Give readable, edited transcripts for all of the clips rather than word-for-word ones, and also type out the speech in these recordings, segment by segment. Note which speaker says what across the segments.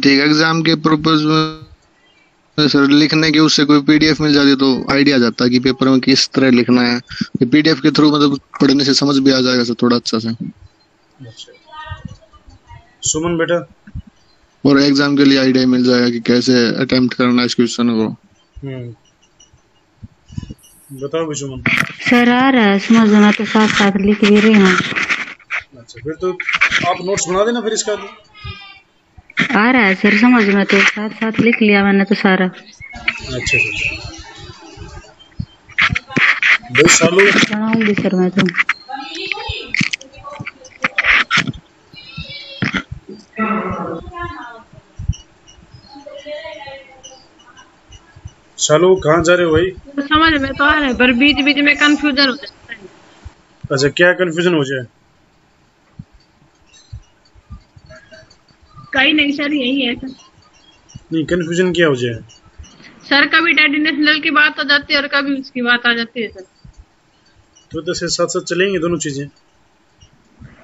Speaker 1: ठीक है। एग्जाम के पर्पज में सर लिखने की उससे कोई पीडीएफ मिल जाती तो आइडिया आ जाता है कि पेपर में किस तरह लिखना है। ये पीडीएफ के थ्रू मतलब पढ़ने से समझ भी आ जाएगा सर थोड़ा अच्छा से।
Speaker 2: अच्छा सुमन बेटा।
Speaker 1: और एग्जाम के लिए आइडिया मिल जाएगा कि कैसे अटेम्प्ट करना है इस क्वेश्चन को।
Speaker 2: बताओ भी सुमन।
Speaker 3: सर आ रहा है समझना तो साथ साथ लिख भी रहे हैं।
Speaker 2: अच्छा फिर तो आप नोट्स बना देना फिर इसका।
Speaker 3: आ रहा है सर समझ में तो साथ साथ लिख लिया मैंने तो सारा।
Speaker 2: अच्छा भाई सालू
Speaker 3: बनाऊंगी सर मैं तो।
Speaker 2: सालू कहाँ जा रहे हो भाई?
Speaker 4: समझ में तो आ रहा है पर बीच बीच में कंफ्यूजन हो जाता है।
Speaker 2: अच्छा क्या कंफ्यूजन हो जाए?
Speaker 4: कहीं नहीं सर यही है सर।
Speaker 2: नहीं कंफ्यूजन क्या हो जाए?
Speaker 4: सर कभी डैडी नेशनल की बात हो जाती है और कभी उसकी बात आ जाती है सर।
Speaker 2: तो साथ साथ चलेंगे दोनों चीजें।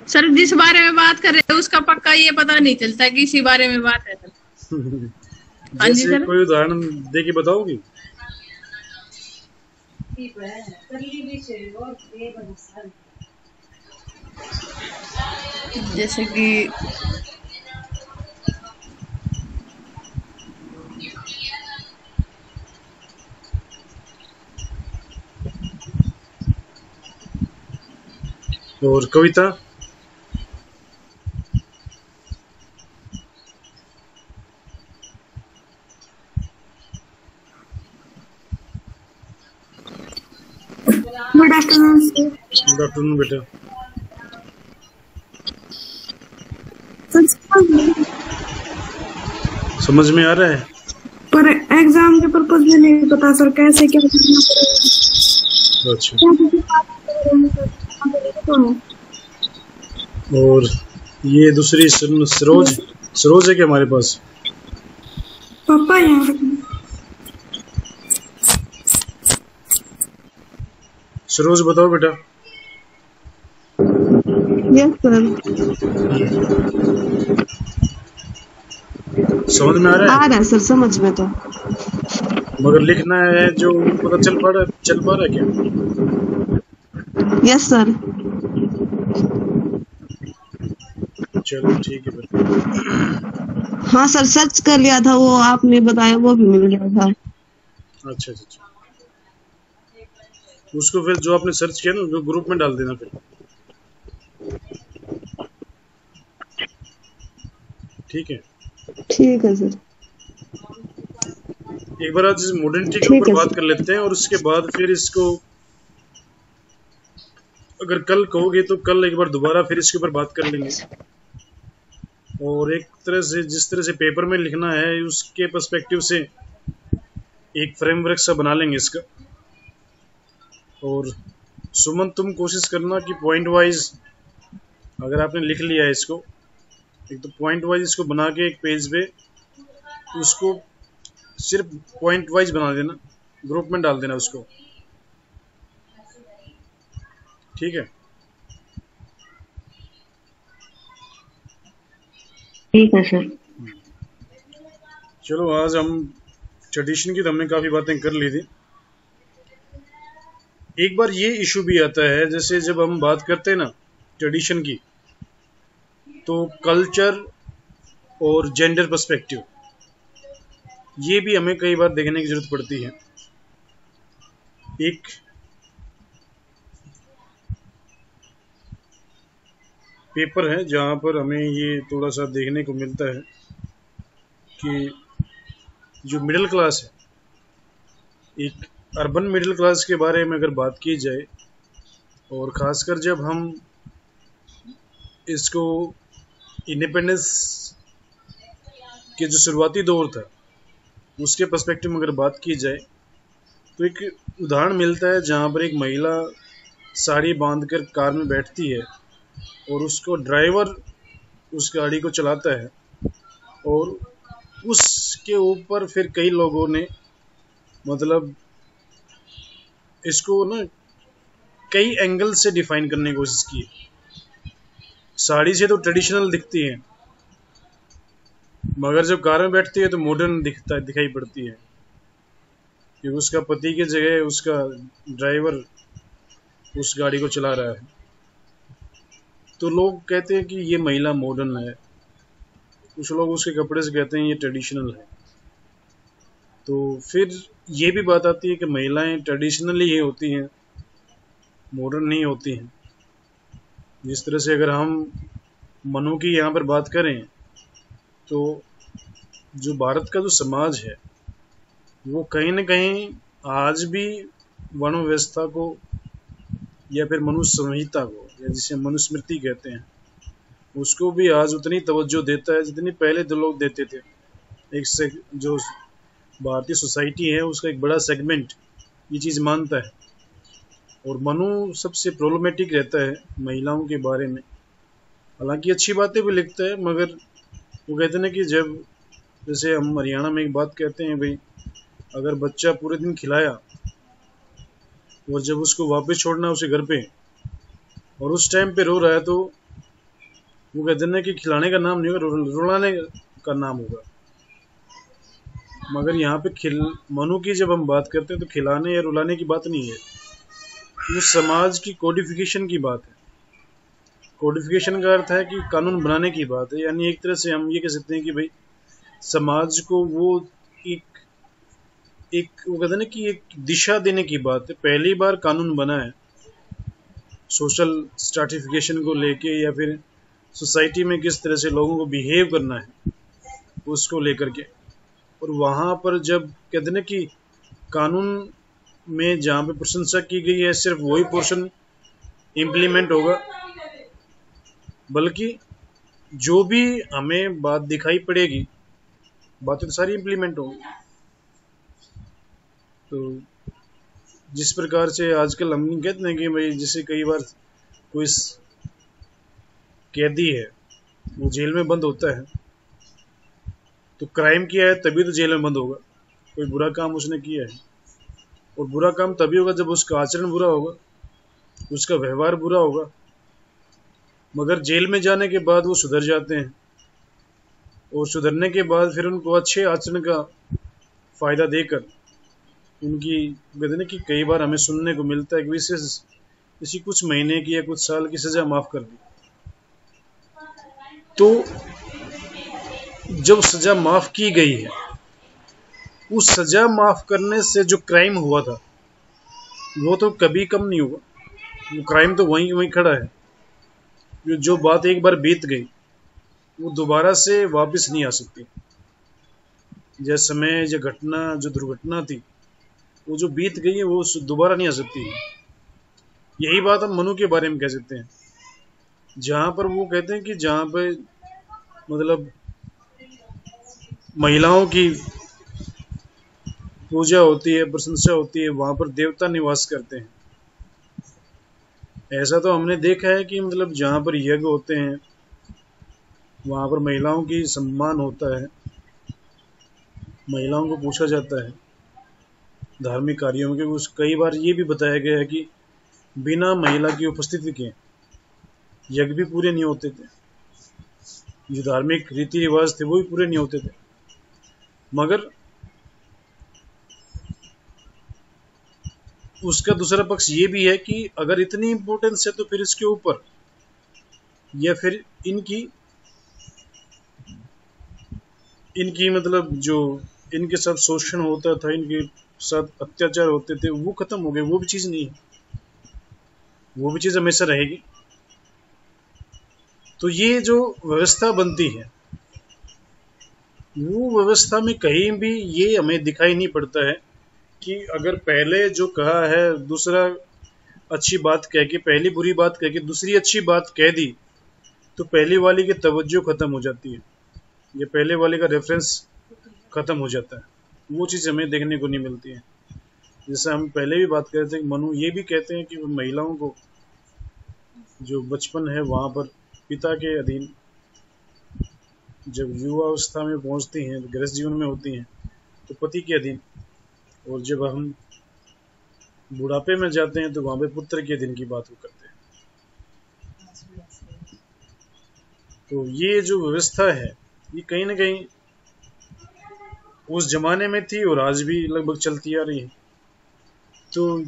Speaker 4: सर जिस बारे में बात कर रहे हैं उसका पक्का ये पता नहीं चलता कि इसी बारे में बात है सर। हाँ जी
Speaker 2: जैसे
Speaker 4: सर।
Speaker 2: कोई उदाहरण दे के बताओगी?
Speaker 4: जैसे कि
Speaker 2: और Kavita?
Speaker 5: Good afternoon sir.
Speaker 2: Good afternoon बेटा। समझ में आ रहा है
Speaker 5: पर एग्जाम के पर्पज में नहीं पता सर कैसे क्या करना पड़ेगा।
Speaker 2: अच्छा और ये दूसरी सरोज है क्या हमारे पास?
Speaker 5: पापा यहाँ
Speaker 2: सरोज बताओ बेटा।
Speaker 5: Yes sir.
Speaker 2: समझ में आ रहा है?
Speaker 5: आ रहा है सर समझ में तो।
Speaker 2: मगर लिखना है जो पता चल पा रहा है क्या?
Speaker 5: Yes sir.
Speaker 2: चलो ठीक है फिर।
Speaker 5: हाँ सर सर्च कर लिया था वो आपने बताया वो भी मिल गया था।
Speaker 2: अच्छा उसको फिर जो आपने सर्च किया ना उसको ग्रुप में डाल देना फिर। ठीक है
Speaker 5: सर।
Speaker 2: एक बार आज मोडेलिटी के ऊपर बात कर लेते हैं और उसके बाद फिर इसको अगर कल कहोगे तो कल एक बार दोबारा फिर इसके ऊपर बात कर लेंगे। और एक तरह से जिस तरह से पेपर में लिखना है उसके पर्सपेक्टिव से एक फ्रेमवर्क सा बना लेंगे इसका। और सुमन तुम कोशिश करना कि पॉइंट वाइज अगर आपने लिख लिया है इसको एक तो पॉइंट वाइज इसको बना के एक पेज पे उसको सिर्फ पॉइंट वाइज बना देना, ग्रुप में डाल देना उसको। ठीक है
Speaker 3: सर।
Speaker 2: चलो आज हम ट्रेडिशन की तो हमने काफी बातें कर ली थी। एक बार ये इशू भी आता है जैसे जब हम बात करते हैं ना ट्रेडिशन की तो कल्चर और जेंडर पर्सपेक्टिव ये भी हमें कई बार देखने की जरूरत पड़ती है। एक पेपर है जहाँ पर हमें ये थोड़ा सा देखने को मिलता है कि जो मिडिल क्लास है एक अर्बन मिडिल क्लास के बारे में अगर बात की जाए और ख़ासकर जब हम इसको इंडिपेंडेंस के जो शुरुआती दौर था उसके पर्सपेक्टिव में अगर बात की जाए तो एक उदाहरण मिलता है जहाँ पर एक महिला साड़ी बांधकर कार में बैठती है और उसको ड्राइवर उस गाड़ी को चलाता है और उसके ऊपर फिर कई लोगों ने मतलब इसको ना कई एंगल से डिफाइन करने की कोशिश की। साड़ी से तो ट्रेडिशनल दिखती है मगर जब कार में बैठती है तो मॉडर्न दिखाई पड़ती है, कि उसका पति की जगह उसका ड्राइवर उस गाड़ी को चला रहा है। तो लोग कहते हैं कि ये महिला मॉडर्न है, कुछ लोग उसके कपड़े से कहते हैं ये ट्रेडिशनल है। तो फिर ये भी बात आती है कि महिलाएं ट्रेडिशनली ही होती हैं, मॉडर्न नहीं होती हैं। जिस तरह से अगर हम मनु की यहाँ पर बात करें तो जो भारत का जो समाज है वो कहीं न कहीं आज भी वर्ण व्यवस्था को या फिर मनुष्य संहिता को, या जिसे मनुस्मृति कहते हैं, उसको भी आज उतनी तवज्जो देता है जितनी पहले दो लोग देते थे। एक से जो भारतीय सोसाइटी है उसका एक बड़ा सेगमेंट ये चीज़ मानता है, और मनु सबसे प्रॉब्लमेटिक रहता है महिलाओं के बारे में। हालांकि अच्छी बातें भी लिखता है, मगर वो कहते हैं ना कि जब जैसे हम हरियाणा में एक बात कहते हैं भाई, अगर बच्चा पूरे दिन खिलाया और जब उसको वापस छोड़ना उसे घर पे और उस टाइम पे रो रहा है, तो वो कहते हैं ना कि खिलाने का नाम नहीं होगा, रुलाने का नाम होगा। मगर यहाँ पे मनु की जब हम बात करते हैं तो खिलाने या रुलाने की बात नहीं है, वो समाज की कोडिफिकेशन की बात है। कोडिफिकेशन का अर्थ है कि कानून बनाने की बात है, यानी एक तरह से हम ये कह सकते हैं कि भाई समाज को वो एक वो कहते हैं ना कि एक दिशा देने की बात है। पहली बार कानून बना है सोशल स्ट्रैटिफिकेशन को लेके, या फिर सोसाइटी में किस तरह से लोगों को बिहेव करना है उसको लेकर के। और वहाँ पर जब कहते हैं ना कि कानून में जहाँ पे प्रशंसा की गई है सिर्फ वही पोर्शन इम्प्लीमेंट होगा, बल्कि जो भी हमें बात दिखाई पड़ेगी बातें तो सारी इम्प्लीमेंट होंगी। तो जिस प्रकार से आजकल हम कहते हैं कि भाई जैसे कई बार कोई कैदी है वो जेल में बंद होता है, तो क्राइम किया है तभी तो जेल में बंद होगा, कोई बुरा काम उसने किया है। और बुरा काम तभी होगा जब उसका आचरण बुरा होगा, उसका व्यवहार बुरा होगा। मगर जेल में जाने के बाद वो सुधर जाते हैं, और सुधरने के बाद फिर उनको अच्छे आचरण का फायदा देकर उनकी कहते हैं कि कई बार हमें सुनने को मिलता है कि इसी कुछ महीने की या कुछ साल की सजा माफ कर दी। तो जब सजा माफ की गई है, उस सजा माफ करने से जो क्राइम हुआ था वो तो कभी कम नहीं हुआ, वो क्राइम तो वहीं खड़ा है। जो बात एक बार बीत गई वो दोबारा से वापस नहीं आ सकती। जैसे समय जो घटना जो दुर्घटना थी वो जो बीत गई है वो दोबारा नहीं आ सकती। यही बात हम मनु के बारे में कह सकते हैं, जहां पर वो कहते हैं कि जहां पे मतलब महिलाओं की पूजा होती है, प्रशंसा होती है, वहां पर देवता निवास करते हैं। ऐसा तो हमने देखा है कि मतलब जहां पर यज्ञ होते हैं वहां पर महिलाओं की सम्मान होता है, महिलाओं को पूछा जाता है धार्मिक कार्यों में। कई बार ये भी बताया गया है कि बिना महिला की उपस्थिति के यज्ञ भी पूरे नहीं होते थे, जो धार्मिक रीति रिवाज थे वो भी पूरे नहीं होते थे। मगर उसका दूसरा पक्ष ये भी है कि अगर इतनी इंपॉर्टेंस है तो फिर इसके ऊपर या फिर इनकी मतलब जो इनके साथ शोषण होता था, इनके साथ अत्याचार होते थे, वो खत्म हो गए। वो भी चीज नहीं है, वो भी चीज हमेशा रहेगी। तो ये जो व्यवस्था बनती है वो व्यवस्था में कहीं भी ये हमें दिखाई नहीं पड़ता है कि अगर पहले जो कहा है दूसरा अच्छी बात कह के, पहली बुरी बात कह के दूसरी अच्छी बात कह दी, तो पहली वाली की तवज्जो खत्म हो जाती है, ये पहले वाले का रेफरेंस खत्म हो जाता है। वो चीज़ हमें देखने को नहीं मिलती है। जैसे हम पहले भी बात कर रहे थे, मनु ये भी कहते हैं कि महिलाओं को जो बचपन है वहाँ पर पिता के अधीन, जब युवावस्था में पहुँचती हैं, गृहस्थ जीवन में होती हैं तो पति के अधीन, और जब हम बुढ़ापे में जाते हैं तो वहाँ पे पुत्र के अधीन की बात करते हैं। तो ये जो व्यवस्था है ये कहीं ना कहीं उस जमाने में थी और आज भी लगभग चलती आ रही है। तो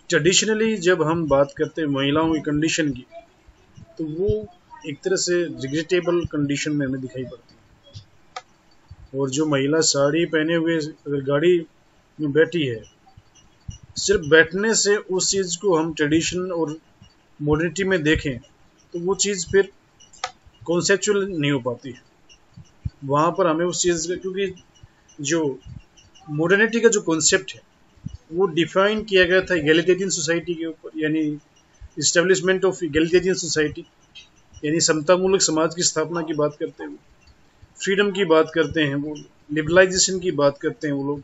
Speaker 2: ट्रेडिशनली जब हम बात करते हैं महिलाओं की कंडीशन की, तो वो एक तरह से रिग्रेटेबल कंडीशन में हमें दिखाई पड़ती है। और जो महिला साड़ी पहने हुए अगर गाड़ी में बैठी है, सिर्फ बैठने से उस चीज़ को हम ट्रेडिशन और मॉडर्निटी में देखें तो वो चीज़ फिर कॉन्सेप्चुअल नहीं हो पाती है। वहाँ पर हमें उस चीज़ का, क्योंकि जो मॉडर्निटी का जो कॉन्सेप्ट है वो डिफाइन किया गया था इगैलिटेरियन सोसाइटी के ऊपर, यानी इस्टेब्लिशमेंट ऑफ इगैलिटेरियन सोसाइटी, यानी समतामूलक समाज की स्थापना की बात करते हैं वो, फ्रीडम की बात करते हैं वो, लिबरलाइजेशन की बात करते हैं वो लोग,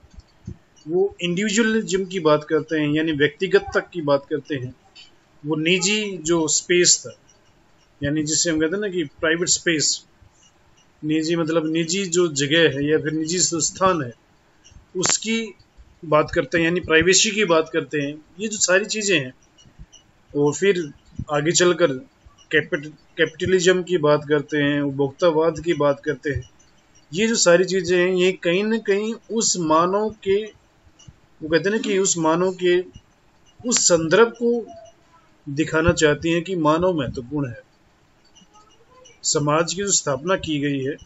Speaker 2: वो इंडिविजुअलिज्म की बात करते हैं यानी व्यक्तिगत तक की बात करते हैं, वो निजी जो स्पेस था, यानी जिससे हम कहते हैं ना कि प्राइवेट स्पेस, निजी मतलब निजी जो जगह है या फिर निजी स्थान है उसकी बात करते हैं, यानी प्राइवेसी की बात करते हैं। ये जो सारी चीज़ें हैं, और फिर आगे चलकर कैपिटलिज्म की बात करते हैं, उपभोक्तावाद की बात करते हैं। ये जो सारी चीज़ें हैं ये कहीं ना कहीं उस मानव के, वो कहते हैं ना कि उस मानव के उस संदर्भ को दिखाना चाहती हैं कि मानव महत्वपूर्ण है। समाज की जो स्थापना की गई है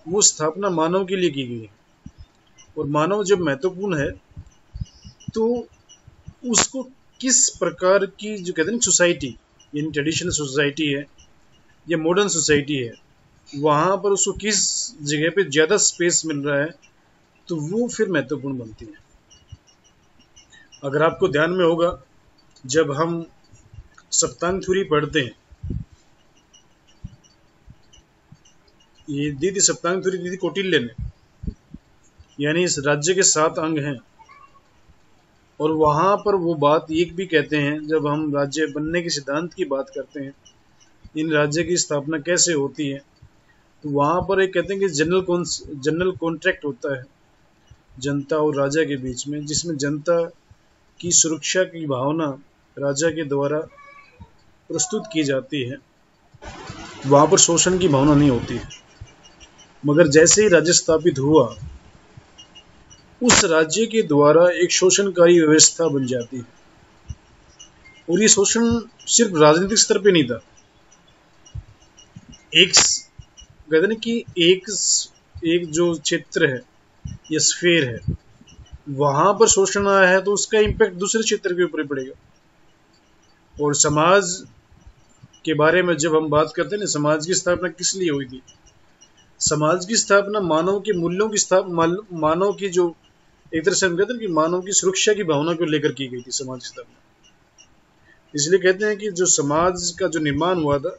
Speaker 2: वो स्थापना मानव के लिए की गई है, और मानव जब महत्वपूर्ण है तो उसको किस प्रकार की जो कहते हैं ना सोसाइटी, यानी ट्रेडिशनल सोसाइटी है या मॉडर्न सोसाइटी है, वहाँ पर उसको किस जगह पे ज़्यादा स्पेस मिल रहा है तो वो फिर महत्वपूर्ण बनती है। अगर आपको ध्यान में होगा, जब हम सप्तांग थ्योरी पढ़ते हैं, ये दी थी सप्तांग थ्योरी दी थी कौटिल्य ने, यानी इस राज्य के 7 अंग हैं, और वहाँ पर वो बात एक भी कहते हैं, जब हम राज्य बनने के सिद्धांत की बात करते हैं, इन राज्य की स्थापना कैसे होती है, तो वहाँ पर एक कहते हैं कि जनरल कॉन्ट्रैक्ट होता है जनता और राजा के बीच में, जिसमें जनता की सुरक्षा की भावना राजा के द्वारा प्रस्तुत की जाती है। वहाँ पर शोषण की भावना नहीं होती है। मगर जैसे ही राज्य स्थापित हुआ, उस राज्य के द्वारा एक शोषणकारी व्यवस्था बन जाती है, और ये शोषण सिर्फ राजनीतिक स्तर पे नहीं था। एक कहते हैं ना कि एक जो क्षेत्र है या स्फेयर है, वहां पर शोषण आया है तो उसका इम्पैक्ट दूसरे क्षेत्र के ऊपर पड़ेगा। और समाज के बारे में जब हम बात करते हैं ना, समाज की स्थापना किस लिए हुई थी? समाज की स्थापना मानव के मूल्यों की मानव की जो एक तरह से हम कहते हैं कि मानव की सुरक्षा की भावना को लेकर की गई थी समाज की स्थापना। इसलिए कहते हैं कि जो समाज का जो निर्माण हुआ था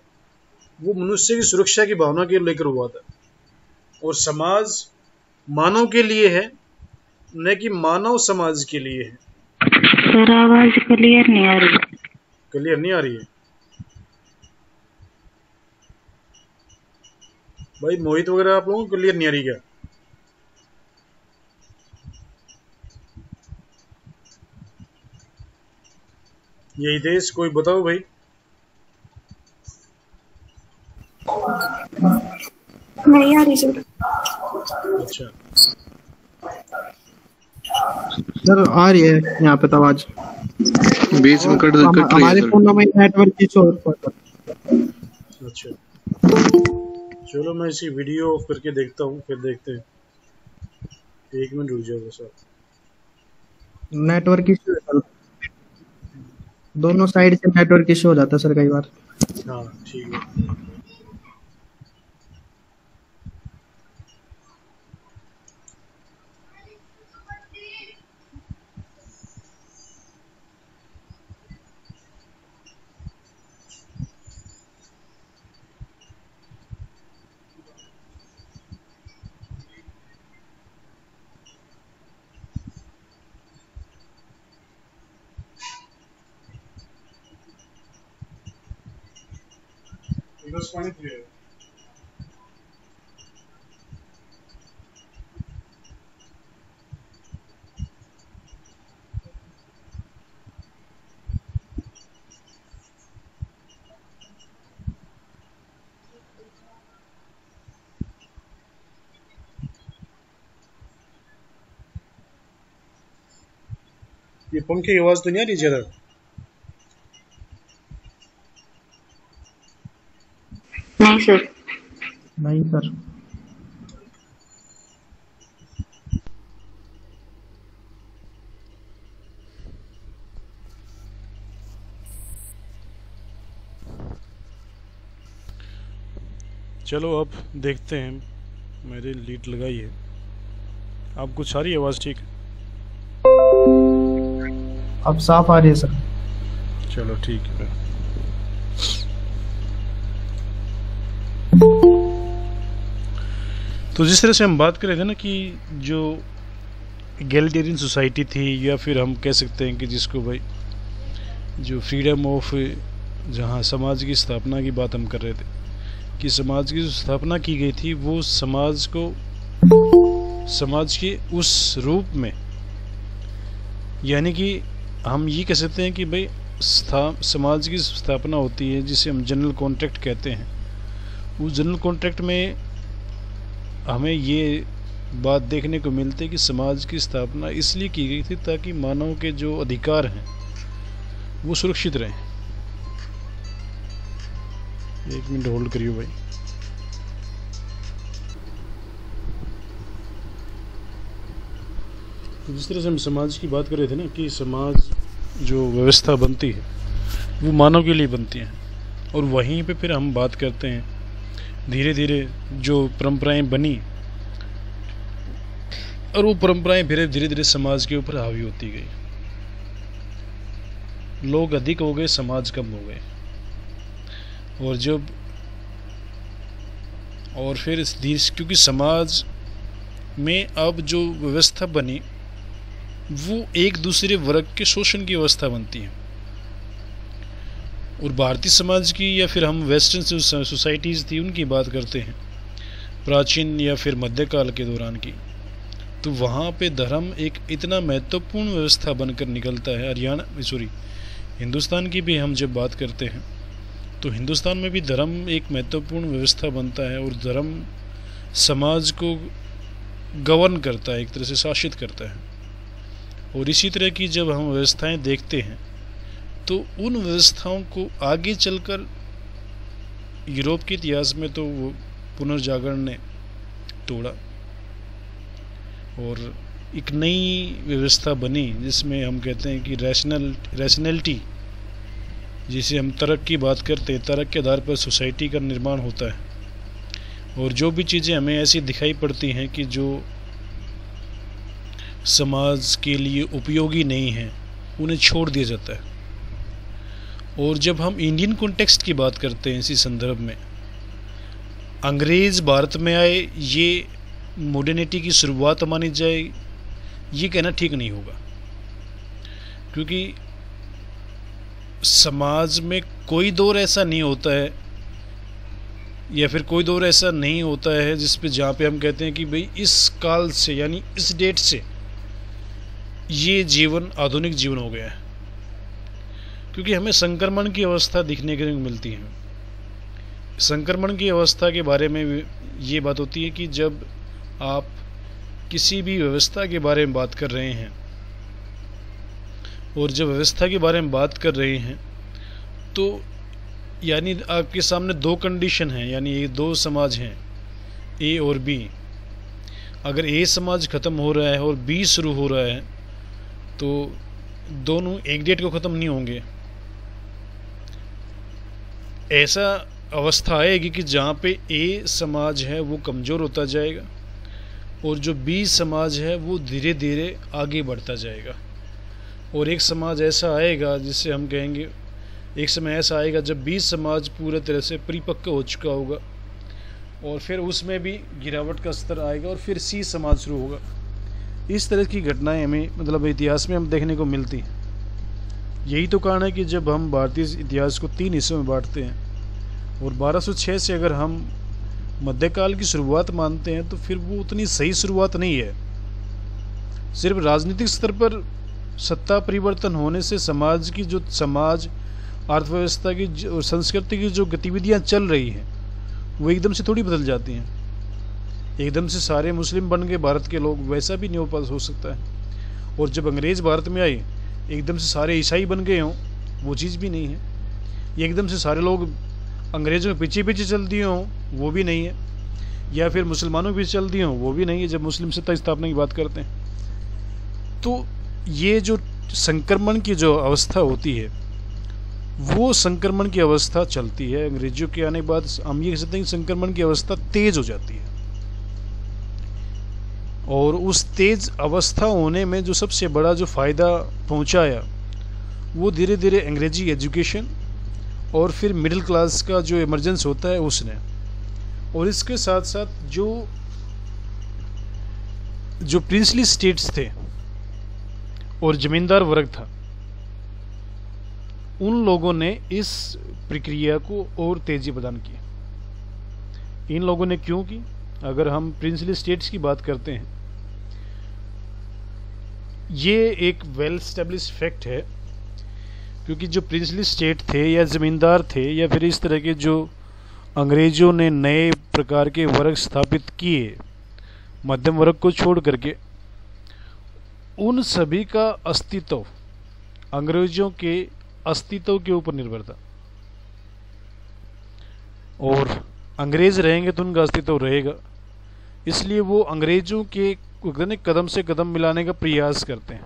Speaker 2: वो मनुष्य की सुरक्षा की भावना के लेकर हुआ था, और समाज मानव के लिए है, न कि मानव समाज के लिए है।
Speaker 3: सर आवाज क्लियर नहीं आ रही।
Speaker 2: क्लियर नहीं आ रही है भाई? मोहित वगैरह आप लोगों को क्लियर नहीं आ रही क्या? यही देश कोई बताओ भाई।
Speaker 5: नहीं आ रही सर।
Speaker 2: अच्छा,
Speaker 6: सर आ रही है यहाँ पे तो आवाज।
Speaker 1: बीच में कट रही
Speaker 6: हमारे
Speaker 1: है
Speaker 6: फोन में नेटवर्क इशू
Speaker 2: अच्छा, चलो मैं इसी वीडियो ऑफ करके देखता हूँ, फिर देखते हैं। 1 मिनट रुक जाओ सर।
Speaker 6: नेटवर्क इशू है सर, दोनों साइड से नेटवर्क इशू हो जाता है सर कई बार।
Speaker 2: हाँ ठीक है। पानी पिए। ये पंखे की आवाज तो नहीं आ रही ज्यादा?
Speaker 3: नहीं सर।
Speaker 6: नहीं सर।
Speaker 2: चलो अब देखते हैं, मेरे लीड लगाई है, आपको सारी आवाज ठीक है?
Speaker 6: अब साफ आ रही है सर।
Speaker 2: चलो ठीक है। तो जिस तरह से हम बात कर रहे थे ना कि जो एगैलिटेरियन सोसाइटी थी, या फिर हम कह सकते हैं कि जिसको भाई जो फ्रीडम ऑफ, जहाँ समाज की स्थापना की बात हम कर रहे थे कि समाज की जो स्थापना की गई थी वो समाज को, समाज के उस रूप में, यानी कि हम ये कह सकते हैं कि भाई समाज की स्थापना होती है जिसे हम जनरल कॉन्ट्रैक्ट कहते हैं। उस जनरल कॉन्ट्रैक्ट में हमें ये बात देखने को मिलती है कि समाज की स्थापना इसलिए की गई थी ताकि मानव के जो अधिकार हैं वो सुरक्षित रहें। एक मिनट होल्ड करियो भाई। तो जिस तरह से हम समाज की बात कर रहे थे ना कि समाज जो व्यवस्था बनती है वो मानव के लिए बनती है, और वहीं पे फिर हम बात करते हैं धीरे धीरे जो परंपराएं बनी, और वो परंपराएं फिर धीरे धीरे समाज के ऊपर हावी होती गई। लोग अधिक हो गए, समाज कम हो गए, और फिर इस देश, क्योंकि समाज में अब जो व्यवस्था बनी वो एक दूसरे वर्ग के शोषण की व्यवस्था बनती है। और भारतीय समाज की या फिर हम वेस्टर्न सोसाइटीज़ थी उनकी बात करते हैं, प्राचीन या फिर मध्यकाल के दौरान की, तो वहाँ पे धर्म एक इतना महत्वपूर्ण व्यवस्था बनकर निकलता है। हिंदुस्तान की भी हम जब बात करते हैं तो हिंदुस्तान में भी धर्म एक महत्वपूर्ण व्यवस्था बनता है, और धर्म समाज को गवर्न करता है, एक तरह से शासित करता है। और इसी तरह की जब हम व्यवस्थाएं देखते हैं तो उन व्यवस्थाओं को आगे चलकर यूरोप के इतिहास में तो वो पुनर्जागरण ने तोड़ा, और एक नई व्यवस्था बनी जिसमें हम कहते हैं कि रैशनैलिटी, जिसे हम तर्क की बात करते हैं, तर्क के आधार पर सोसाइटी का निर्माण होता है। और जो भी चीज़ें हमें ऐसी दिखाई पड़ती हैं कि जो समाज के लिए उपयोगी नहीं हैं उन्हें छोड़ दिया जाता है। और जब हम इंडियन कॉन्टेक्स्ट की बात करते हैं इसी संदर्भ में, अंग्रेज़ भारत में आए, ये मॉडर्निटी की शुरुआत मानी जाए, ये कहना ठीक नहीं होगा, क्योंकि समाज में कोई दौर ऐसा नहीं होता है, या फिर कोई दौर ऐसा नहीं होता है जिस पे जहाँ पे हम कहते हैं कि भाई इस काल से, यानी इस डेट से ये जीवन आधुनिक जीवन हो गया है, क्योंकि हमें संक्रमण की अवस्था दिखने को मिलती है। संक्रमण की अवस्था के बारे में ये बात होती है कि जब आप किसी भी व्यवस्था के बारे में बात कर रहे हैं, और जब व्यवस्था के बारे में बात कर रहे हैं तो यानी आपके सामने दो कंडीशन हैं, यानी ये दो समाज हैं, ए और बी। अगर ए समाज ख़त्म हो रहा है और बी शुरू हो रहा है तो दोनों एक डेट को ख़त्म नहीं होंगे। ऐसा अवस्था आएगी कि जहाँ पे ए समाज है वो कमज़ोर होता जाएगा, और जो बी समाज है वो धीरे धीरे आगे बढ़ता जाएगा। और एक समाज ऐसा आएगा जिससे हम कहेंगे, एक समय ऐसा आएगा जब बी समाज पूरे तरह से परिपक्व हो चुका होगा, और फिर उसमें भी गिरावट का स्तर आएगा, और फिर सी समाज शुरू होगा। इस तरह की घटनाएं हमें मतलब इतिहास में हम देखने को मिलती हैं। यही तो कारण है कि जब हम भारतीय इतिहास को 3 हिस्सों में बांटते हैं, और 1206 से अगर हम मध्यकाल की शुरुआत मानते हैं तो फिर वो उतनी सही शुरुआत नहीं है। सिर्फ राजनीतिक स्तर पर सत्ता परिवर्तन होने से समाज की जो अर्थव्यवस्था की और संस्कृति की जो गतिविधियां चल रही हैं वो एकदम से थोड़ी बदल जाती हैं। एकदम से सारे मुस्लिम बन गए भारत के लोग, वैसा भी नहीं हो सकता है। और जब अंग्रेज़ भारत में आए
Speaker 7: एकदम से सारे ईसाई बन गए हों, वो चीज़ भी नहीं है। एकदम से सारे लोग अंग्रेज़ों के पीछे पीछे चल दिए हों, वो भी नहीं है। या फिर मुसलमानों के पीछे चल दिए हों, वो भी नहीं है जब मुस्लिम सत्ता स्थापना की बात करते हैं। तो ये जो संक्रमण की जो अवस्था होती है, वो संक्रमण की अवस्था चलती है। अंग्रेजों के आने के बाद हम ये कह सकते हैं कि संक्रमण की अवस्था तेज हो जाती है, और उस तेज अवस्था होने में जो सबसे बड़ा जो फ़ायदा पहुंचाया वो धीरे धीरे अंग्रेजी एजुकेशन और फिर मिडिल क्लास का जो इमरजेंस होता है उसने, और इसके साथ साथ जो प्रिंसली स्टेट्स थे और जमींदार वर्ग था, उन लोगों ने इस प्रक्रिया को और तेजी प्रदान की। इन लोगों ने क्यों की? अगर हम प्रिंसली स्टेट्स की बात करते हैं, ये एक वेल एस्टेब्लिश्ड फैक्ट है, क्योंकि जो प्रिंसली स्टेट थे या ज़मींदार थे या फिर इस तरह के जो अंग्रेज़ों ने नए प्रकार के वर्ग स्थापित किए मध्यम वर्ग को छोड़ करके, उन सभी का अस्तित्व अंग्रेज़ों के अस्तित्व के ऊपर निर्भर था। और अंग्रेज़ रहेंगे तो उनका अस्तित्व रहेगा, इसलिए वो अंग्रेज़ों के कदम से कदम मिलाने का प्रयास करते हैं।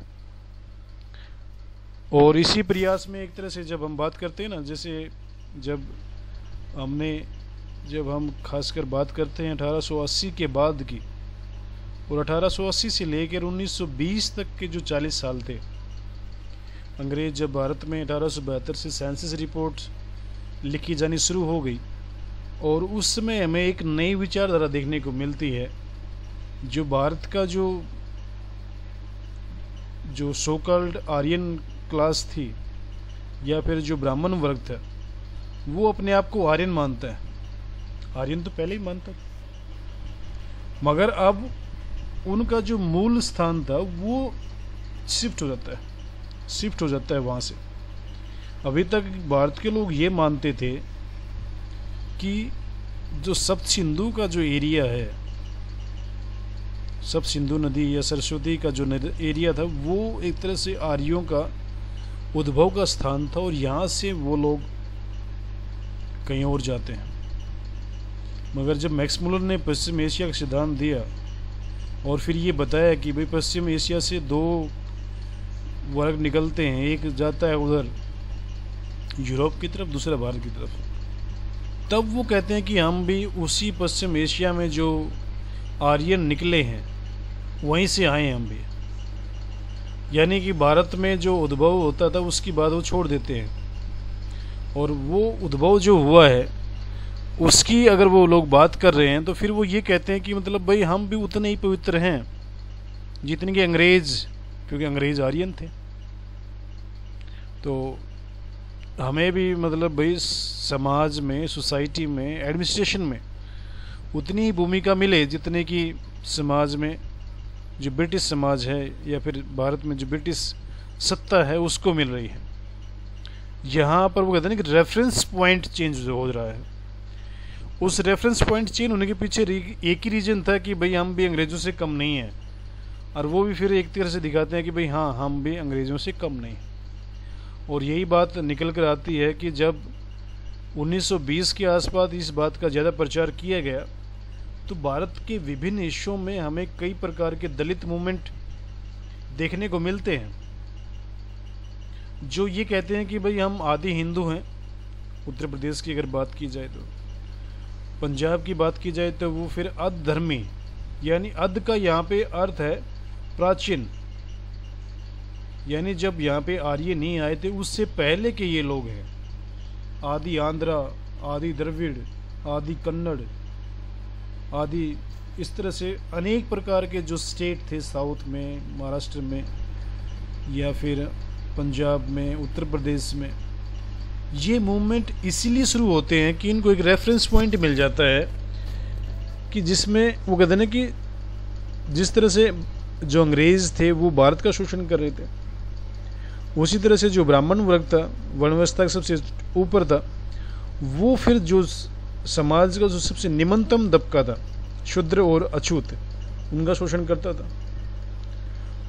Speaker 7: और इसी प्रयास में एक तरह से जब हम बात करते हैं ना, जैसे जब हम खासकर बात करते हैं 1880 के बाद की, और 1880 से लेकर 1920 तक के जो 40 साल थे, अंग्रेज़ जब भारत में 1872 से सेंसस रिपोर्ट लिखी जानी शुरू हो गई, और उस समय हमें एक नई विचारधारा देखने को मिलती है। जो भारत का जो सो कॉल्ड आर्यन क्लास थी या फिर जो ब्राह्मण वर्ग था, वो अपने आप को आर्यन मानता है। आर्यन तो पहले ही मानता था, मगर अब उनका जो मूल स्थान था वो शिफ्ट हो जाता है वहाँ से। अभी तक भारत के लोग ये मानते थे कि जो सप्त सिंधु का जो एरिया है, सप्त सिंधु नदी या सरस्वती का जो एरिया था, वो एक तरह से आर्यों का उद्भव का स्थान था, और यहाँ से वो लोग कहीं और जाते हैं। मगर जब मैक्स मुलर ने पश्चिम एशिया का सिद्धांत दिया और फिर ये बताया कि भाई पश्चिम एशिया से दो वर्ग निकलते हैं, एक जाता है उधर यूरोप की तरफ, दूसरा भारत की तरफ, तब वो कहते हैं कि हम भी उसी पश्चिम एशिया में जो आर्यन निकले हैं वहीं से आए हम भी। यानी कि भारत में जो उद्भव होता था उसकी बात वो छोड़ देते हैं, और वो उद्भव जो हुआ है उसकी अगर वो लोग बात कर रहे हैं तो फिर वो ये कहते हैं कि मतलब भाई हम भी उतने ही पवित्र हैं जितने कि अंग्रेज़, क्योंकि अंग्रेज़ आर्यन थे। तो हमें भी मतलब भाई समाज में, सोसाइटी में, एडमिनिस्ट्रेशन में उतनी ही भूमिका मिले जितने कि समाज में जो ब्रिटिश समाज है या फिर भारत में जो ब्रिटिश सत्ता है उसको मिल रही है। यहाँ पर वो कहते हैं कि रेफरेंस पॉइंट चेंज हो रहा है। उस रेफरेंस पॉइंट चेंज होने के पीछे एक ही रीजन था कि भाई हम भी अंग्रेज़ों से कम नहीं हैं, और वो भी फिर एक तरह से दिखाते हैं कि भाई हाँ हम भी अंग्रेज़ों से कम नहीं। और यही बात निकल कर आती है कि जब 1920 के आसपास इस बात का ज़्यादा प्रचार किया गया तो भारत के विभिन्न हिस्सों में हमें कई प्रकार के दलित मूवमेंट देखने को मिलते हैं जो ये कहते हैं कि भाई हम आदि हिंदू हैं। उत्तर प्रदेश की अगर बात की जाए तो, पंजाब की बात की जाए तो वो फिर अध धर्मी, यानी अध का यहाँ पे अर्थ है प्राचीन, यानी जब यहाँ पे आर्य नहीं आए थे उससे पहले के ये लोग हैं। आदि आंध्रा, आदि द्रविड़, आदि कन्नड़, आदि इस तरह से अनेक प्रकार के जो स्टेट थे साउथ में, महाराष्ट्र में या फिर पंजाब में, उत्तर प्रदेश में, ये मूवमेंट इसीलिए शुरू होते हैं कि इनको एक रेफरेंस पॉइंट मिल जाता है कि जिसमें वो कहते हैं कि जिस तरह से जो अंग्रेज़ थे वो भारत का शोषण कर रहे थे, उसी तरह से जो ब्राह्मण वर्ग था, वर्ण व्यवस्था का सबसे ऊपर था, वो फिर जो समाज का जो सबसे निम्नतम तबका था, शूद्र और अछूत, उनका शोषण करता था।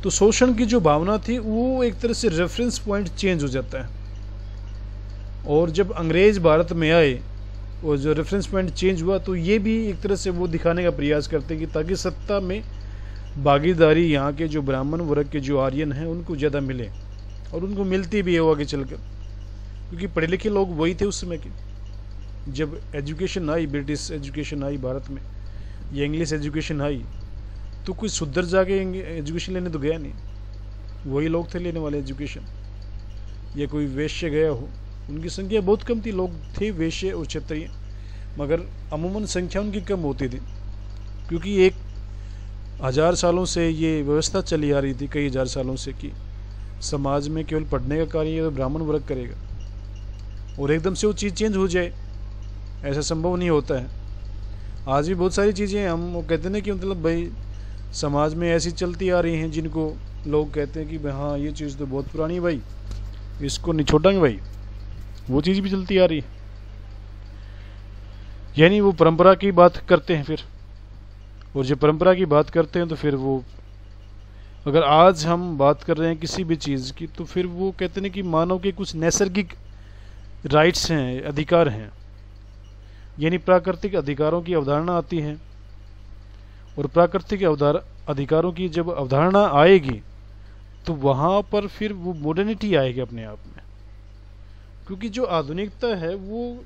Speaker 7: तो शोषण की जो भावना थी वो एक तरह से रेफरेंस पॉइंट चेंज हो जाता है। और जब अंग्रेज भारत में आए और जो रेफरेंस पॉइंट चेंज हुआ, तो ये भी एक तरह से वो दिखाने का प्रयास करते हैं कि ताकि सत्ता में भागीदारी यहाँ के जो ब्राह्मण वर्ग के जो आर्यन हैं उनको ज़्यादा मिले, और उनको मिलती भी है आगे चलकर, क्योंकि पढ़े लिखे लोग वही थे उस समय के। जब education I, British education I Bharat में, या इंग्लिश एजुकेशन आई, तो कोई सुधर जाके एजुकेशन लेने तो गया नहीं, वही लोग थे लेने वाले एजुकेशन। या कोई वैश्य गया हो, उनकी संख्या बहुत कम थी, लोग थे वैश्य और क्षत्रिय, मगर अमूमन संख्या उनकी कम होती थी, क्योंकि 1000 सालों से ये व्यवस्था चली आ रही थी, कई हज़ार सालों से, कि समाज में केवल पढ़ने का कार्य तो ब्राह्मण वर्ग करेगा, और एकदम से वो चीज़ चेंज हो जाए ऐसा संभव नहीं होता है। आज भी बहुत सारी चीज़ें हम वो कहते हैं ना कि मतलब भाई समाज में ऐसी चलती आ रही हैं जिनको लोग कहते हैं कि भाई हाँ ये चीज़ तो बहुत पुरानी है भाई, इसको नहीं छोड़ेंगे भाई, वो चीज़ भी चलती आ रही है। यानी वो परंपरा की बात करते हैं फिर, और जब परंपरा की बात करते हैं तो फिर वो, अगर आज हम बात कर रहे हैं किसी भी चीज़ की, तो फिर वो कहते हैं कि मानव के कुछ नैसर्गिक राइट्स हैं, अधिकार हैं, यानी प्राकृतिक अधिकारों की अवधारणा आती है, और प्राकृतिक अधिकारों की जब अवधारणा आएगी तो वहाँ पर फिर वो मॉडर्निटी आएगी अपने आप में, क्योंकि जो आधुनिकता है वो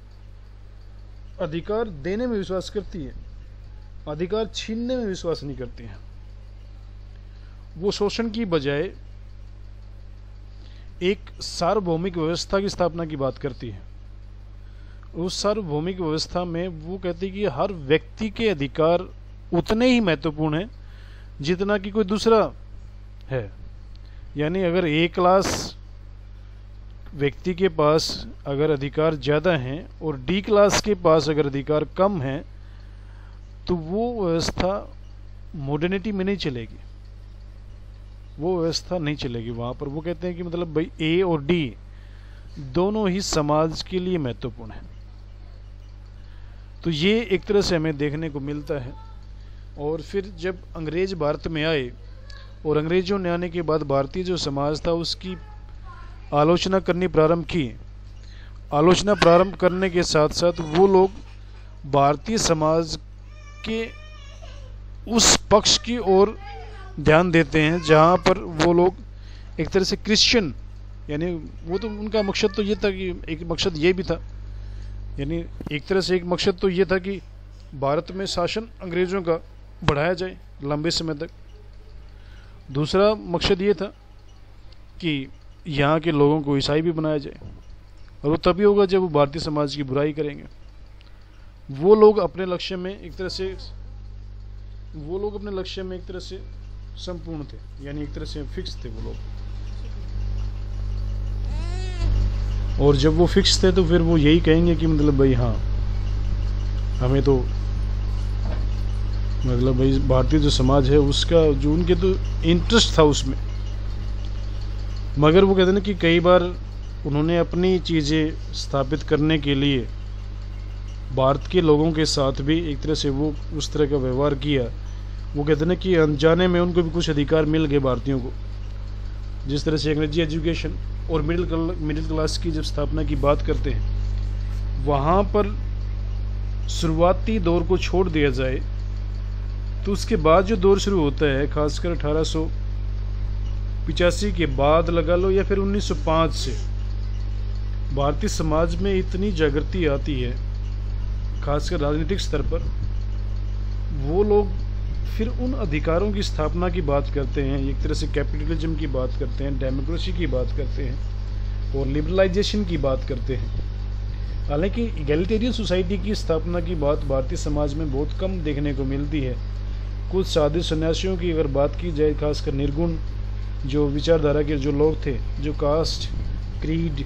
Speaker 7: अधिकार देने में विश्वास करती है, अधिकार छीनने में विश्वास नहीं करती है। वो शोषण की बजाय एक सार्वभौमिक व्यवस्था की स्थापना की बात करती है। उस सार्वभौमिक व्यवस्था में वो कहती है कि हर व्यक्ति के अधिकार उतने ही महत्वपूर्ण हैं जितना कि कोई दूसरा है। यानी अगर ए क्लास व्यक्ति के पास अगर अधिकार ज़्यादा हैं और डी क्लास के पास अगर अधिकार कम हैं, तो वो व्यवस्था मॉडर्निटी में नहीं चलेगी, वो व्यवस्था नहीं चलेगी वहाँ पर। वो कहते हैं कि मतलब भाई ए और डी दोनों ही समाज के लिए महत्वपूर्ण है। तो ये एक तरह से हमें देखने को मिलता है। और फिर जब अंग्रेज भारत में आए और अंग्रेजों ने आने के बाद भारतीय जो समाज था उसकी आलोचना करनी प्रारंभ की, आलोचना प्रारंभ करने के साथ साथ वो लोग भारतीय समाज के उस पक्ष की ओर ध्यान देते हैं जहाँ पर वो लोग एक तरह से क्रिश्चियन, यानी वो तो उनका मकसद तो ये था कि एक मकसद ये भी था, यानी एक तरह से एक मकसद तो ये था कि भारत में शासन अंग्रेज़ों का बढ़ाया जाए लंबे समय तक। दूसरा मकसद ये था कि यहाँ के लोगों को ईसाई भी बनाया जाए, और वो तभी होगा जब वो भारतीय समाज की बुराई करेंगे। वो लोग अपने लक्ष्य में एक तरह से संपूर्ण थे, यानी एक तरह से फिक्स थे वो लोग। और जब वो फिक्स थे तो फिर वो यही कहेंगे कि मतलब भाई हाँ हमें तो मतलब भाई भारतीय जो समाज है उसका जो उनके तो इंटरेस्ट था उसमें। मगर वो कहते हैं ना कि कई बार उन्होंने अपनी चीज़ें स्थापित करने के लिए भारत के लोगों के साथ भी एक तरह से वो उस तरह का व्यवहार किया। वो कहते हैं ना कि अनजाने में उनको भी कुछ अधिकार मिल गए भारतीयों को। जिस तरह से अंग्रेजी एजुकेशन और मिडिल क्लास की जब स्थापना की बात करते हैं, वहाँ पर शुरुआती दौर को छोड़ दिया जाए तो उसके बाद जो दौर शुरू होता है, खासकर 1885 के बाद लगा लो या फिर 1905 से, भारतीय समाज में इतनी जागृति आती है खासकर राजनीतिक स्तर पर। वो लोग फिर उन अधिकारों की स्थापना की बात करते हैं, एक तरह से कैपिटलिज्म की बात करते हैं, डेमोक्रेसी की बात करते हैं और लिबरलाइजेशन की बात करते हैं। हालांकि इगैलिटेरियन सोसाइटी की स्थापना की बात भारतीय समाज में बहुत कम देखने को मिलती है। कुछ साधु सन्यासियों की अगर बात की जाए, खासकर निर्गुण जो विचारधारा के जो लोग थे, जो कास्ट, क्रीड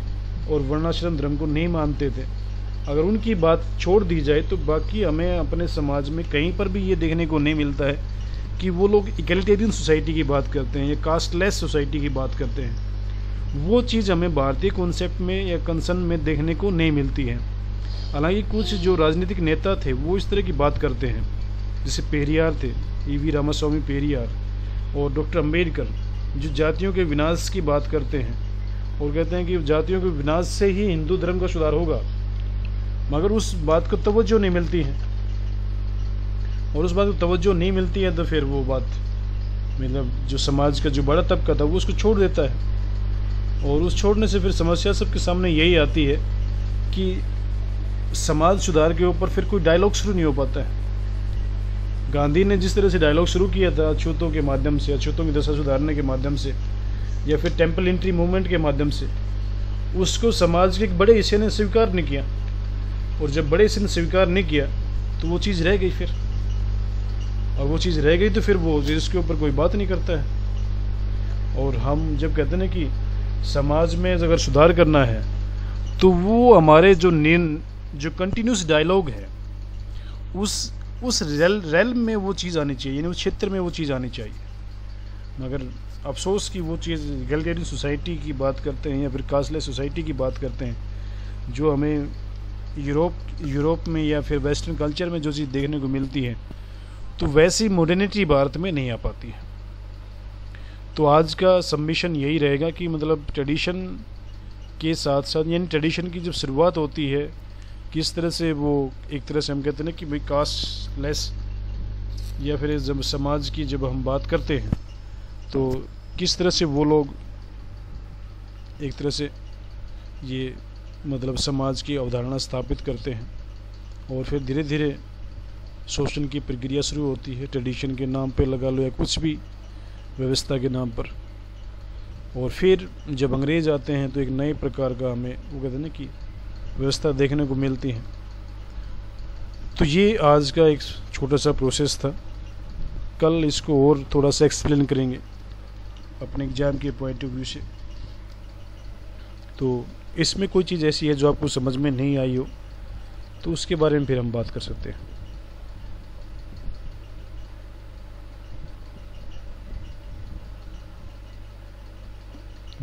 Speaker 7: और वर्णाश्रम धर्म को नहीं मानते थे, अगर उनकी बात छोड़ दी जाए तो बाकी हमें अपने समाज में कहीं पर भी ये देखने को नहीं मिलता है कि वो लोग इक्वलिटेरियन सोसाइटी की बात करते हैं या कास्टलेस सोसाइटी की बात करते हैं। वो चीज़ हमें भारतीय कॉन्सेप्ट में या कंसर्न में देखने को नहीं मिलती है। हालांकि कुछ जो राजनीतिक नेता थे वो इस तरह की बात करते हैं, जैसे पेरियार थे, ईवी रामास्वामी पेरियार और डॉक्टर अम्बेडकर, जो जातियों के विनाश की बात करते हैं और कहते हैं कि जातियों के विनाश से ही हिंदू धर्म का सुधार होगा, मगर उस बात को तवज्जो नहीं मिलती है। और उस बात को तवज्जो नहीं मिलती है तो फिर वो बात मतलब जो समाज का जो बड़ा तबका था वो उसको छोड़ देता है। और उस छोड़ने से फिर समस्या सबके सामने यही आती है कि समाज सुधार के ऊपर फिर कोई डायलॉग शुरू नहीं हो पाता है। गांधी ने जिस तरह से डायलॉग शुरू किया था अछूतों के माध्यम से, अछूतों की दशा सुधारने के माध्यम से, या फिर टेम्पल एंट्री मूवमेंट के माध्यम से, उसको समाज के एक बड़े हिस्से ने स्वीकार नहीं किया। और जब बड़े हिस्से ने स्वीकार नहीं किया तो वो चीज़ रह गई फिर, और वो चीज़ रह गई तो फिर वो जिसके ऊपर कोई बात नहीं करता है। और हम जब कहते हैं ना कि समाज में अगर सुधार करना है तो वो हमारे जो कंटिन्यूस डायलॉग है उस रेल में वो चीज़ आनी चाहिए, यानी उस क्षेत्र में वो चीज़ आनी चाहिए। मगर अफसोस कि वो चीज़ एगलिटेरियन सोसाइटी की बात करते हैं या फिर कास्टलेस सोसाइटी की बात करते हैं, जो हमें यूरोप में या फिर वेस्टर्न कल्चर में जो चीज़ देखने को मिलती है, तो वैसी मॉडर्निटी भारत में नहीं आ पाती है। तो आज का सबमिशन यही रहेगा कि मतलब ट्रेडिशन के साथ साथ, यानी ट्रेडिशन की जब शुरुआत होती है किस तरह से वो एक तरह से हम कहते हैं ना कि भाई कास्टलेस या फिर जब समाज की जब हम बात करते हैं तो किस तरह से वो लोग एक तरह से ये मतलब समाज की अवधारणा स्थापित करते हैं और फिर धीरे धीरे शोषण की प्रक्रिया शुरू होती है, ट्रेडिशन के नाम पे लगा लो या कुछ भी व्यवस्था के नाम पर। और फिर जब अंग्रेज़ आते हैं तो एक नए प्रकार का हमें वो कहते हैं ना कि व्यवस्था देखने को मिलती है। तो ये आज का एक छोटा सा प्रोसेस था। कल इसको और थोड़ा सा एक्सप्लेन करेंगे अपने एग्जाम के पॉइंट ऑफ व्यू से। तो इसमें कोई चीज़ ऐसी है जो आपको समझ में नहीं आई हो तो उसके बारे में फिर हम बात कर सकते हैं।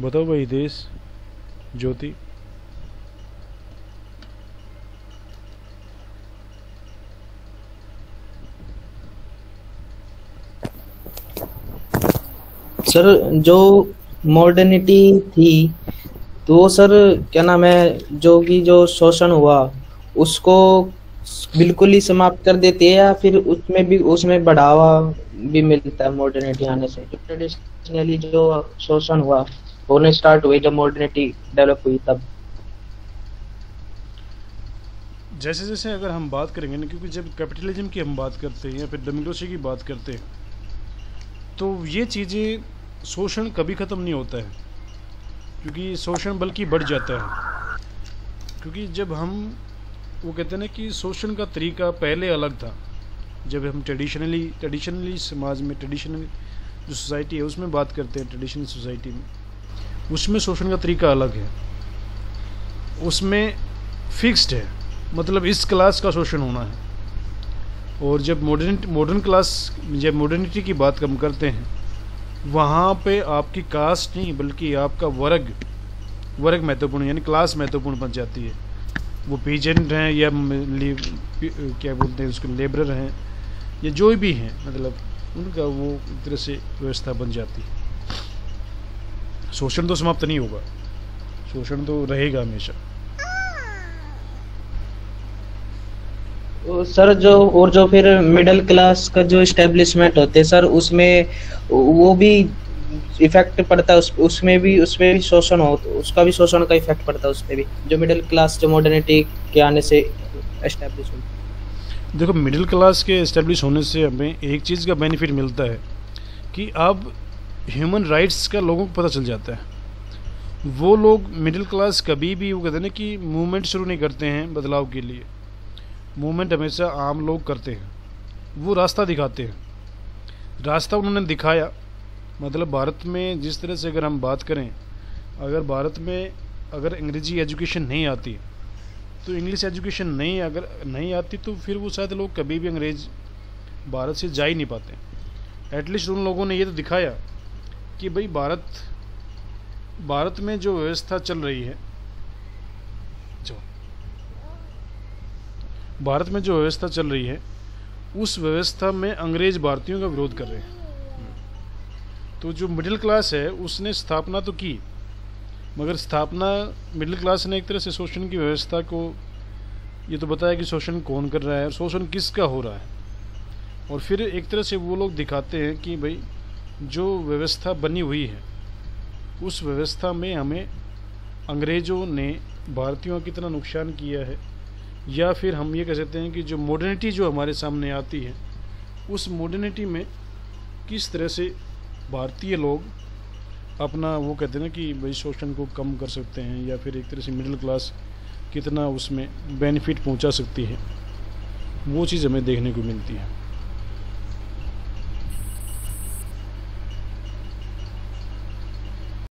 Speaker 7: बताओ भाई देश ज्योति।
Speaker 6: सर जो मॉडर्निटी थी तो सर क्या नाम है, जो शोषण हुआ उसको बिल्कुल ही समाप्त कर देती है या फिर उसमें बढ़ावा भी मिलता है मॉडर्निटी आने से? जो ट्रेडिशनली जो शोषण हुआ होने स्टार्ट हुए जब मॉडर्निटी डेवलप हुई तब।
Speaker 7: जैसे जैसे अगर हम बात करेंगे ना, क्योंकि जब कैपिटलिज्म की हम बात करते हैं या फिर डेमोक्रेसी की बात करते हैं तो ये चीज़ें शोषण कभी ख़त्म नहीं होता है, क्योंकि शोषण बल्कि बढ़ जाता है। क्योंकि जब हम वो कहते हैं ना कि शोषण का तरीका पहले अलग था, जब हम ट्रेडिशनली समाज में ट्रेडिशनल जो सोसाइटी है उसमें बात करते हैं, ट्रेडिशनल सोसाइटी में उसमें शोषण का तरीका अलग है। उसमें फिक्स्ड है, मतलब इस क्लास का शोषण होना है। और जब जब मॉडर्निटी की बात हम करते हैं वहाँ पे आपकी कास्ट नहीं बल्कि आपका वर्ग महत्वपूर्ण, यानी क्लास महत्वपूर्ण बन जाती है। वो पीजेंट हैं या क्या बोलते हैं उसको, लेबरर हैं या जो भी हैं, मतलब उनका वो एक तरह से व्यवस्था बन जाती है। शोषण तो समाप्त नहीं होगा, शोषण तो रहेगा हमेशा।
Speaker 6: सर जो फिर मिडिल क्लास का जो एस्टेब्लिशमेंट होते हैं सर, उसमें वो भी इफेक्ट पड़ता है, उसमें भी शोषण हो, उसका भी शोषण का इफेक्ट पड़ता है उसपे भी, जो मिडिल क्लास जो मॉडर्निटी के आने से एस्टेब्लिश हुई।
Speaker 7: देखो, मिडिल क्लास के एस्टेब्लिश होने से हमें एक चीज़ का बेनिफिट मिलता है कि अब ह्यूमन राइट्स का लोगों को पता चल जाता है। वो लोग मिडिल क्लास कभी भी वो कहते हैं ना कि मूवमेंट शुरू नहीं करते हैं बदलाव के लिए, मूवमेंट हमेशा आम लोग करते हैं। वो रास्ता दिखाते हैं, रास्ता उन्होंने दिखाया। मतलब भारत में जिस तरह से अगर हम बात करें, अगर भारत में अगर अंग्रेजी एजुकेशन नहीं आती तो इंग्लिश एजुकेशन अगर नहीं आती तो फिर वो शायद लोग कभी भी अंग्रेज भारत से जा ही नहीं पाते। एटलीस्ट उन लोगों ने ये तो दिखाया कि भाई भारत में जो व्यवस्था चल रही है, भारत में जो व्यवस्था चल रही है उस व्यवस्था में अंग्रेज भारतीयों का विरोध कर रहे हैं। तो जो मिडिल क्लास है उसने स्थापना तो की, मगर स्थापना मिडिल क्लास ने एक तरह से शोषण की व्यवस्था को ये तो बताया कि शोषण कौन कर रहा है और शोषण किसका हो रहा है, और फिर एक तरह से वो लोग दिखाते हैं कि भाई जो व्यवस्था बनी हुई है उस व्यवस्था में हमें अंग्रेज़ों ने भारतीयों को कितना नुकसान किया है, या फिर हम ये कह सकते हैं कि जो मॉडर्निटी जो हमारे सामने आती है उस मॉडर्निटी में किस तरह से भारतीय लोग अपना वो कहते हैं ना कि भाई शोषण को कम कर सकते हैं, या फिर एक तरह से मिडिल क्लास कितना उसमें बेनिफिट पहुंचा सकती है, वो चीज़ हमें देखने को मिलती है।